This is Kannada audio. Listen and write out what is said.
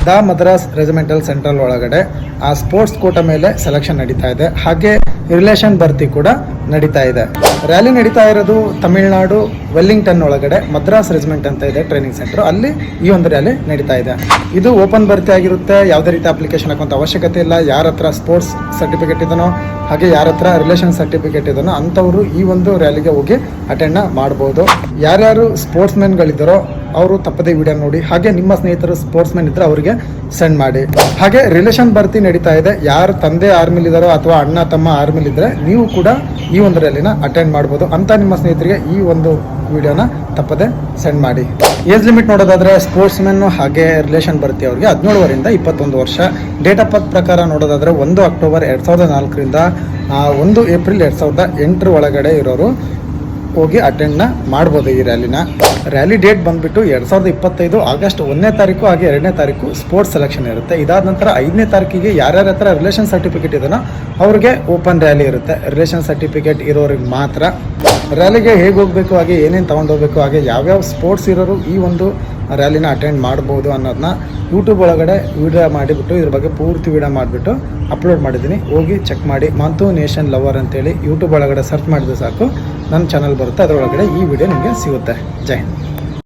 ದ ಮದ್ರಾಸ್ ರೆಜಿಮೆಂಟಲ್ ಸೆಂಟ್ರಲ್ ಒಳಗಡೆ ಆ ಸ್ಪೋರ್ಟ್ಸ್ ಕೋಟ ಮೇಲೆ ಸೆಲೆಕ್ಷನ್ ನಡೀತಾ ಇದೆ. ಹಾಗೆ ರಿಲೇಷನ್ ಭರ್ತಿ ಕೂಡ ನಡೀತಾ ಇದೆ. ರ್ಯಾಲಿ ನಡೀತಾ ಇರೋದು ತಮಿಳುನಾಡು ವೆಲ್ಲಿಂಗ್ಟನ್ ಒಳಗಡೆ ಮದ್ರಾಸ್ ರೆಜಿಮೆಂಟ್ ಅಂತ ಇದೆ ಟ್ರೈನಿಂಗ್ ಸೆಂಟರ್, ಅಲ್ಲಿ ಈ ಒಂದು ರ್ಯಾಲಿ ನಡೀತಾ ಇದೆ. ಇದು ಓಪನ್ ಭರ್ತಿ ಆಗಿರುತ್ತೆ. ಯಾವುದೇ ರೀತಿ ಅಪ್ಲಿಕೇಶನ್ ಹಾಕುವಂಥ ಅವಶ್ಯಕತೆ ಇಲ್ಲ. ಯಾರ ಹತ್ರ ಸ್ಪೋರ್ಟ್ಸ್ ಸರ್ಟಿಫಿಕೇಟ್ ಇದನೋ ಹಾಗೆ ಯಾರ ಹತ್ರ ರಿಲೇಷನ್ ಸರ್ಟಿಫಿಕೇಟ್ ಇದನೋ ಅಂಥವರು ಈ ಒಂದು ರ್ಯಾಲಿಗೆ ಹೋಗಿ ಅಟೆಂಡ್ ಮಾಡ್ಬೋದು. ಯಾರ್ಯಾರು ಸ್ಪೋರ್ಟ್ಸ್ ಮೆನ್ಗಳಿದ್ದಾರೋ ಅವರು ತಪ್ಪದೇ ವಿಡಿಯೋ ನೋಡಿ. ಹಾಗೆ ನಿಮ್ಮ ಸ್ನೇಹಿತರು ಸ್ಪೋರ್ಟ್ಸ್ ಮೆನ್ ಇದ್ದರೆ ಅವರಿಗೆ ಸೆಂಡ್ ಮಾಡಿ. ಹಾಗೆ ರಿಲೇಷನ್ ಭರ್ತಿ ನಡೀತಾ ಇದೆ. ಯಾರು ತಂದೆ ಆರ್ಮಿಲಿ ಇದ್ದಾರೋ ಅಥವಾ ಅಣ್ಣ ತಮ್ಮ ಆರ್ಮಿಲಿ ಇದ್ದರೆ ನೀವು ಕೂಡ ಈ ಒಂದು ರ್ಯಾಲಿನ ಅಟೆಂಡ್ ಮಾಡ್ಬೋದು ಅಂತ ನಿಮ್ಮ ಸ್ನೇಹಿತರಿಗೆ ಈ ಒಂದು ವಿಡಿಯೋನ ತಪ್ಪದೆ ಸೆಂಡ್ ಮಾಡಿ. ಏಜ್ ಲಿಮಿಟ್ ನೋಡೋದಾದ್ರೆ ಸ್ಪೋರ್ಟ್ಸ್ ಮೆನ್ ಹಾಗೆ ರಿಲೇಷನ್ ಭರ್ತಿ ಅವರಿಗೆ 17 ವರಿಂದ 21 ವರ್ಷ. ಡೇಟ್ ಆಫ್ ಬರ್ತ್ ಪ್ರಕಾರ ನೋಡೋದಾದ್ರೆ 1 ಅಕ್ಟೋಬರ್ 2004ರಿಂದ 1 ಏಪ್ರಿಲ್ 2008 ಒಳಗಡೆ ಇರೋರು ಹೋಗಿ ಅಟೆಂಡ್ನ ಮಾಡ್ಬೋದು ಈ ರ್ಯಾಲಿನ. ರ್ಯಾಲಿ ಡೇಟ್ ಬಂದುಬಿಟ್ಟು 2025 ಆಗಸ್ಟ್ 1ನೇ ತಾರೀಕು ಹಾಗೆ 2ನೇ ತಾರೀಕು ಸ್ಪೋರ್ಟ್ಸ್ ಸೆಲೆಕ್ಷನ್ ಇರುತ್ತೆ. ಇದಾದ ನಂತರ 5ನೇ ತಾರೀಕಿಗೆ ಯಾರ್ಯಾರ ಹತ್ರ ರಿಲೇಷನ್ ಸರ್ಟಿಫಿಕೇಟ್ ಇದೆನೋ ಅವ್ರಿಗೆ ಓಪನ್ ರ್ಯಾಲಿ ಇರುತ್ತೆ. ರಿಲೇಷನ್ ಸರ್ಟಿಫಿಕೇಟ್ ಇರೋರಿಗೆ ಮಾತ್ರ. ರ್ಯಾಲಿಗೆ ಹೇಗೆ ಹೋಗಬೇಕು, ಹಾಗೆ ಏನೇನು ತೊಗೊಂಡೋಗ್ಬೇಕು, ಹಾಗೆ ಯಾವ್ಯಾವ ಸ್ಪೋರ್ಟ್ಸ್ ಇರೋರು ಈ ಒಂದು ರ್ಯಾಲಿನ ಅಟೆಂಡ್ ಮಾಡ್ಬೋದು ಅನ್ನೋದನ್ನ ಯೂಟ್ಯೂಬ್ ಒಳಗಡೆ ವಿಡಿಯೋ ಮಾಡಿಬಿಟ್ಟು ಇದ್ರ ಬಗ್ಗೆ ಪೂರ್ತಿ ವಿಡಿಯೋ ಮಾಡಿಬಿಟ್ಟು ಅಪ್ಲೋಡ್ ಮಾಡಿದ್ದೀನಿ. ಹೋಗಿ ಚೆಕ್ ಮಾಡಿ. ಮಂತು ನೇಷನ್ ಲವರ್ ಅಂತೇಳಿ ಯೂಟ್ಯೂಬ್ ಒಳಗಡೆ ಸರ್ಚ್ ಮಾಡಿದ್ರೆ ಸಾಕು ನನ್ನ ಚಾನಲ್ ಬರುತ್ತೆ. ಅದರೊಳಗಡೆ ಈ ವಿಡಿಯೋ ನಿಮಗೆ ಸಿಗುತ್ತೆ. ಜೈ ಹಿಂದ್.